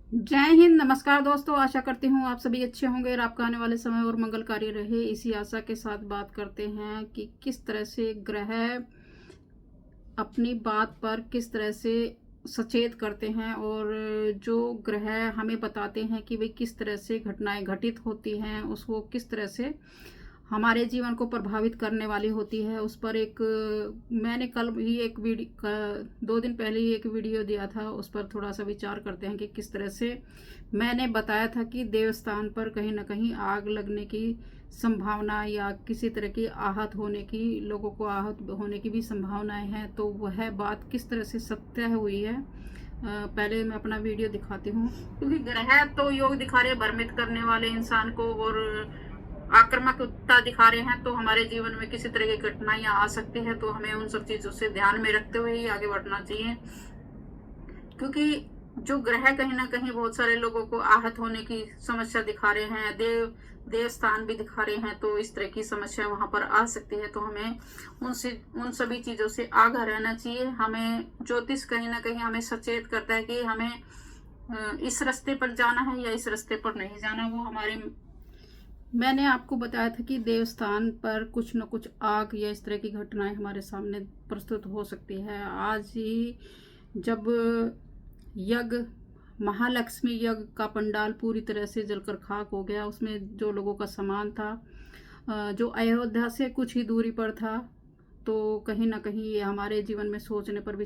जय हिंद। नमस्कार दोस्तों, आशा करती हूँ आप सभी अच्छे होंगे और आपका आने वाले समय और मंगलकारी रहे। इसी आशा के साथ बात करते हैं कि किस तरह से ग्रह अपनी बात पर किस तरह से सचेत करते हैं और जो ग्रह हमें बताते हैं कि भाई किस तरह से घटनाएं घटित होती हैं, उसको किस तरह से हमारे जीवन को प्रभावित करने वाली होती है। उस पर एक मैंने कल ही एक वीडियो 2 दिन पहले ही एक वीडियो दिया था, उस पर थोड़ा सा विचार करते हैं कि किस तरह से मैंने बताया था कि देवस्थान पर कहीं ना कहीं आग लगने की संभावना या किसी तरह की आहत होने की, लोगों को आहत होने की भी संभावनाएं हैं। तो वह बात किस तरह से सत्य हुई है, पहले मैं अपना वीडियो दिखाती हूँ। क्योंकि ग्रह तो योग दिखा रहे हैं भ्रमित करने वाले इंसान को और आक्रामकता दिखा रहे हैं, तो हमारे जीवन में किसी तरह की घटनाएं आ सकती है। तो हमें उन सब चीजों से ध्यान में रखते हुए ही आगे बढ़ना चाहिए, क्योंकि जो ग्रह कहीं ना कहीं बहुत सारे लोगों को आहत होने की समस्या दिखा रहे हैं, देव स्थान भी दिखा रहे हैं, तो इस तरह की समस्या वहां पर आ सकती है। तो हमें उन सभी चीजों से आगाह रहना चाहिए। हमें ज्योतिष कहीं ना कहीं हमें सचेत करता है कि हमें इस रास्ते पर जाना है या इस रास्ते पर नहीं जाना। वो हमारे मैंने आपको बताया था कि देवस्थान पर कुछ न कुछ आग या इस तरह की घटनाएं हमारे सामने प्रस्तुत हो सकती है। आज ही जब यज्ञ महालक्ष्मी यज्ञ का पंडाल पूरी तरह से जलकर खाक हो गया, उसमें जो लोगों का सामान था, जो अयोध्या से कुछ ही दूरी पर था, तो कहीं ना कहीं ये हमारे जीवन में सोचने पर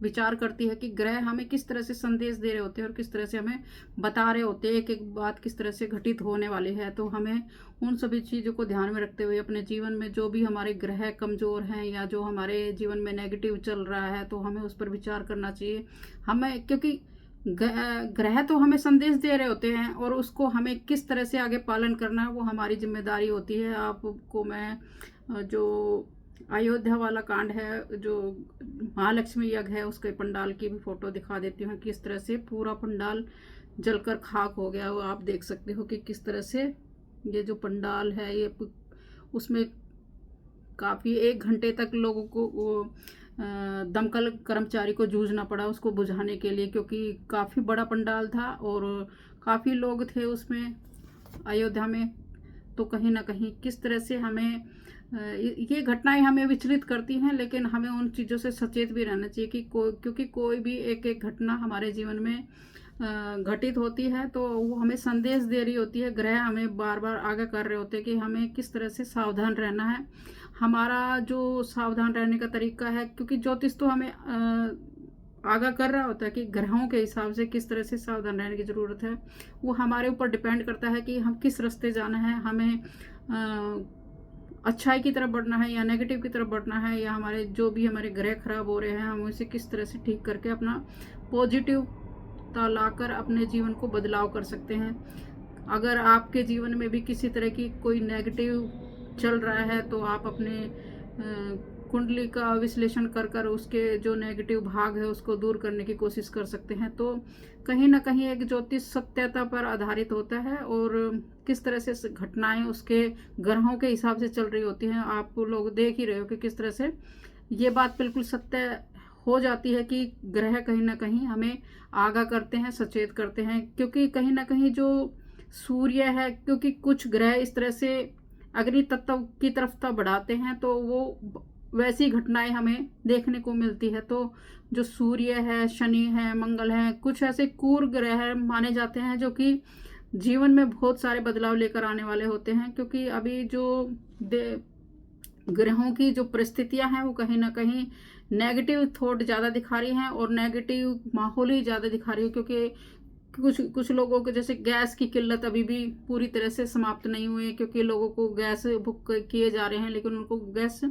विचार करती है कि ग्रह हमें किस तरह से संदेश दे रहे होते हैं और किस तरह से हमें बता रहे होते हैं एक एक बात किस तरह से घटित होने वाली है। तो हमें उन सभी चीज़ों को ध्यान में रखते हुए अपने जीवन में जो भी हमारे ग्रह कमज़ोर हैं या जो हमारे जीवन में नेगेटिव चल रहा है, तो हमें उस पर विचार करना चाहिए। हमें क्योंकि ग्रह तो हमें संदेश दे रहे होते हैं और उसको हमें किस तरह से आगे पालन करना है वो हमारी जिम्मेदारी होती है। आपको मैं जो अयोध्या वाला कांड है, जो महालक्ष्मी यज्ञ है, उसके पंडाल की भी फोटो दिखा देती हूँ। किस तरह से पूरा पंडाल जलकर खाक हो गया, वो आप देख सकते हो कि किस तरह से ये जो पंडाल है ये उसमें काफ़ी 1 घंटे तक लोगों को दमकल कर्मचारी को जूझना पड़ा उसको बुझाने के लिए, क्योंकि काफ़ी बड़ा पंडाल था और काफ़ी लोग थे उसमें अयोध्या में। तो कहीं ना कहीं किस तरह से हमें ये घटनाएं हमें विचलित करती हैं, लेकिन हमें उन चीज़ों से सचेत भी रहना चाहिए कि क्योंकि कोई भी एक एक घटना हमारे जीवन में घटित होती है तो वो हमें संदेश दे रही होती है। ग्रह हमें बार बार आगाह कर रहे होते हैं कि हमें किस तरह से सावधान रहना है। हमारा जो सावधान रहने का तरीका है, क्योंकि ज्योतिष तो हमें आगाह कर रहा होता है कि ग्रहों के हिसाब से किस तरह से सावधान रहने की ज़रूरत है। वो हमारे ऊपर डिपेंड करता है कि हम किस रास्ते जाना है, हमें अच्छाई की तरफ बढ़ना है या नेगेटिव की तरफ बढ़ना है, या हमारे जो भी हमारे ग्रह खराब हो रहे हैं हम उसे किस तरह से ठीक करके अपना पॉजिटिवता लाकर अपने जीवन को बदलाव कर सकते हैं। अगर आपके जीवन में भी किसी तरह की कोई नेगेटिव चल रहा है तो आप अपने कुंडली का विश्लेषण कर कर उसके जो नेगेटिव भाग है उसको दूर करने की कोशिश कर सकते हैं। तो कहीं ना कहीं एक ज्योतिष सत्यता पर आधारित होता है और किस तरह से घटनाएं उसके ग्रहों के हिसाब से चल रही होती हैं। आप लोग देख ही रहे हो कि किस तरह से ये बात बिल्कुल सत्य हो जाती है कि ग्रह कहीं ना कहीं हमें आगाह करते हैं, सचेत करते हैं। क्योंकि कहीं ना कहीं जो सूर्य है, क्योंकि कुछ ग्रह इस तरह से अग्नि तत्व की तरफ बढ़ाते हैं तो वो वैसी घटनाएं हमें देखने को मिलती है। तो जो सूर्य है, शनि है, मंगल है, कुछ ऐसे क्रूर ग्रह माने जाते हैं जो कि जीवन में बहुत सारे बदलाव लेकर आने वाले होते हैं। क्योंकि अभी जो ग्रहों की जो परिस्थितियां हैं वो कहीं ना कहीं नेगेटिव थॉट ज़्यादा दिखा रही हैं और नेगेटिव माहौल ही ज़्यादा दिखा रही है। क्योंकि कुछ लोगों को जैसे गैस की किल्लत अभी भी पूरी तरह से समाप्त नहीं हुई है, क्योंकि लोगों को गैस बुक किए जा रहे हैं लेकिन उनको गैस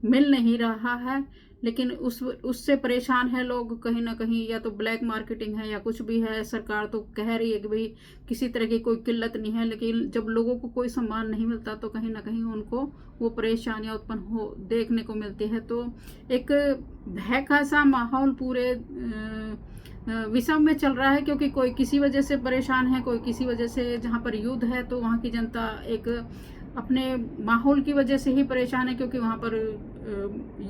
मिल नहीं रहा है। लेकिन उससे परेशान है लोग कहीं ना कहीं, या तो ब्लैक मार्केटिंग है या कुछ भी है। सरकार तो कह रही है कि भाई किसी तरह की कोई किल्लत नहीं है, लेकिन जब लोगों को कोई सम्मान नहीं मिलता तो कहीं ना कहीं उनको वो परेशानियां उत्पन्न हो देखने को मिलती है। तो एक भय का सा माहौल पूरे विषम में चल रहा है, क्योंकि कोई किसी वजह से परेशान है, कोई किसी वजह से, जहाँ पर युद्ध है तो वहाँ की जनता एक अपने माहौल की वजह से ही परेशान है, क्योंकि वहाँ पर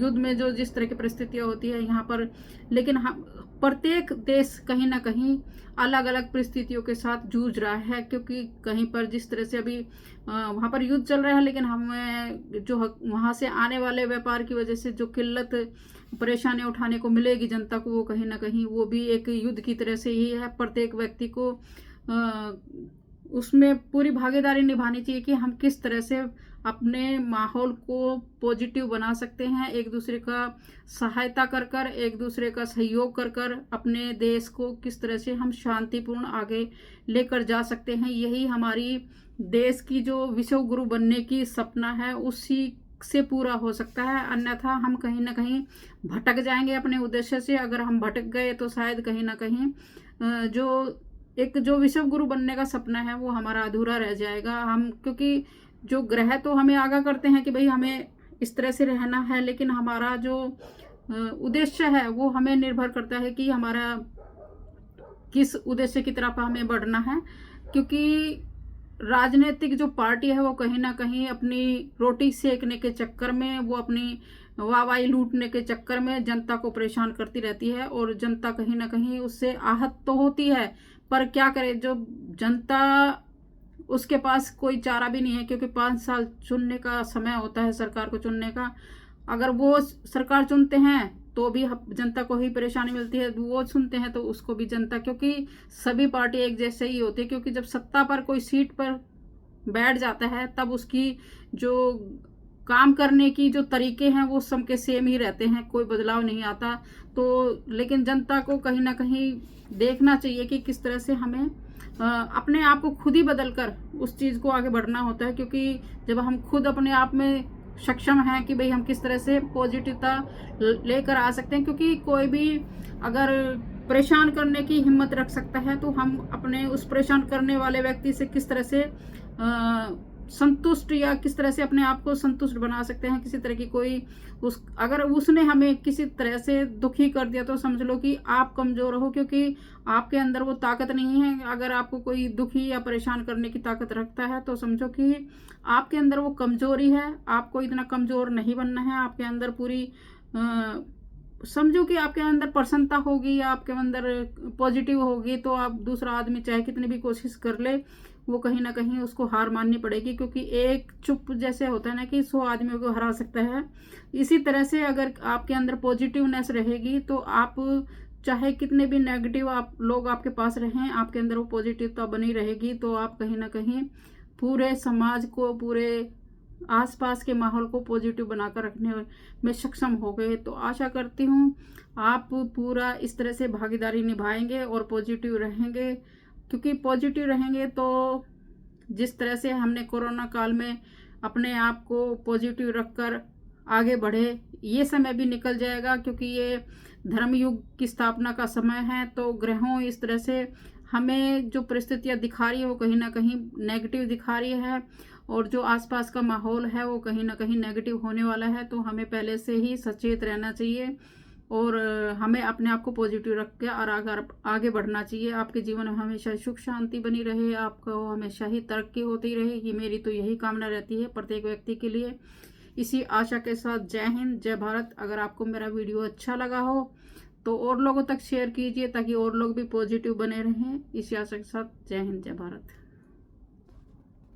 युद्ध में जो जिस तरह की परिस्थितियाँ होती है यहाँ पर, लेकिन हम प्रत्येक देश कहीं ना कहीं अलग अलग परिस्थितियों के साथ जूझ रहा है, क्योंकि कहीं पर जिस तरह से अभी वहाँ पर युद्ध चल रहा है, लेकिन हमें जो वहाँ से आने वाले व्यापार की वजह से जो किल्लत परेशानी उठाने को मिलेगी जनता को, वो कहीं ना कहीं वो भी एक युद्ध की तरह से ही है। प्रत्येक व्यक्ति को उसमें पूरी भागीदारी निभानी चाहिए कि हम किस तरह से अपने माहौल को पॉजिटिव बना सकते हैं, एक दूसरे का सहायता कर कर, एक दूसरे का सहयोग कर कर अपने देश को किस तरह से हम शांतिपूर्ण आगे लेकर जा सकते हैं। यही हमारी देश की जो विश्व गुरु बनने की सपना है उसी से पूरा हो सकता है, अन्यथा हम कहीं ना कहीं भटक जाएंगे अपने उद्देश्य से। अगर हम भटक गए तो शायद कहीं ना कहीं जो विश्व गुरु बनने का सपना है वो हमारा अधूरा रह जाएगा। हम क्योंकि जो ग्रह तो हमें आगाह करते हैं कि भाई हमें इस तरह से रहना है, लेकिन हमारा जो उद्देश्य है वो हमें निर्भर करता है कि हमारा किस उद्देश्य की तरफ हमें बढ़ना है। क्योंकि राजनीतिक जो पार्टी है वो कहीं ना कहीं अपनी रोटी सेकने के चक्कर में, वो अपनी वाहवाही लूटने के चक्कर में जनता को परेशान करती रहती है, और जनता कहीं ना कहीं उससे आहत तो होती है, पर क्या करे, जो जनता उसके पास कोई चारा भी नहीं है, क्योंकि 5 साल चुनने का समय होता है सरकार को चुनने का। अगर वो सरकार चुनते हैं तो भी जनता को ही परेशानी मिलती है, वो सुनते हैं तो उसको भी जनता, क्योंकि सभी पार्टी एक जैसे ही होती है। क्योंकि जब सत्ता पर कोई सीट पर बैठ जाता है तब उसकी जो काम करने की जो तरीके हैं वो सबके सेम ही रहते हैं, कोई बदलाव नहीं आता। तो लेकिन जनता को कहीं ना कहीं देखना चाहिए कि किस तरह से हमें अपने आप को खुद ही बदल कर उस चीज़ को आगे बढ़ना होता है। क्योंकि जब हम खुद अपने आप में सक्षम हैं कि भाई हम किस तरह से पॉजिटिवता लेकर आ सकते हैं, क्योंकि कोई भी अगर परेशान करने की हिम्मत रख सकता है तो हम अपने उस परेशान करने वाले व्यक्ति से किस तरह से संतुष्ट या किस तरह से अपने आप को संतुष्ट बना सकते हैं। किसी तरह की कोई अगर उसने हमें किसी तरह से दुखी कर दिया तो समझ लो कि आप कमजोर हो, क्योंकि आपके अंदर वो ताकत नहीं है। अगर आपको कोई दुखी या परेशान करने की ताकत रखता है तो समझो कि आपके अंदर वो कमजोरी है। आपको इतना कमजोर नहीं बनना है। आपके अंदर पूरी समझो कि आपके अंदर प्रसन्नता होगी या आपके अंदर पॉजिटिव होगी, तो आप दूसरा आदमी चाहे कितनी भी कोशिश कर ले वो कहीं ना कहीं उसको हार माननी पड़ेगी। क्योंकि एक चुप जैसे होता है ना कि 100 आदमियों को हरा सकता है, इसी तरह से अगर आपके अंदर पॉजिटिवनेस रहेगी तो आप चाहे कितने भी नेगेटिव आप लोग आपके पास रहें, आपके अंदर वो पॉजिटिवता बनी रहेगी। तो आप कहीं ना कहीं पूरे समाज को, पूरे आसपास के माहौल को पॉजिटिव बनाकर रखने में सक्षम हो गए। तो आशा करती हूँ आप पूरा इस तरह से भागीदारी निभाएंगे और पॉजिटिव रहेंगे। क्योंकि पॉजिटिव रहेंगे तो जिस तरह से हमने कोरोना काल में अपने आप को पॉजिटिव रखकर आगे बढ़े, ये समय भी निकल जाएगा। क्योंकि ये धर्मयुग की स्थापना का समय है, तो ग्रहों इस तरह से हमें जो परिस्थितियाँ दिखा रही है वो कहीं ना कहीं नेगेटिव दिखा रही है, और जो आसपास का माहौल है वो कहीं ना कहीं नेगेटिव होने वाला है। तो हमें पहले से ही सचेत रहना चाहिए और हमें अपने आप को पॉजिटिव रख के और आगे बढ़ना चाहिए। आपके जीवन में हमेशा सुख शांति बनी रहे, आपको हमेशा ही तरक्की होती रहेगी। मेरी तो यही कामना रहती है प्रत्येक व्यक्ति के लिए। इसी आशा के साथ जय हिंद, जय भारत। अगर आपको मेरा वीडियो अच्छा लगा हो तो और लोगों तक शेयर कीजिए ताकि और लोग भी पॉजिटिव बने रहें। इसी आशा के साथ जय हिंद, जय भारत।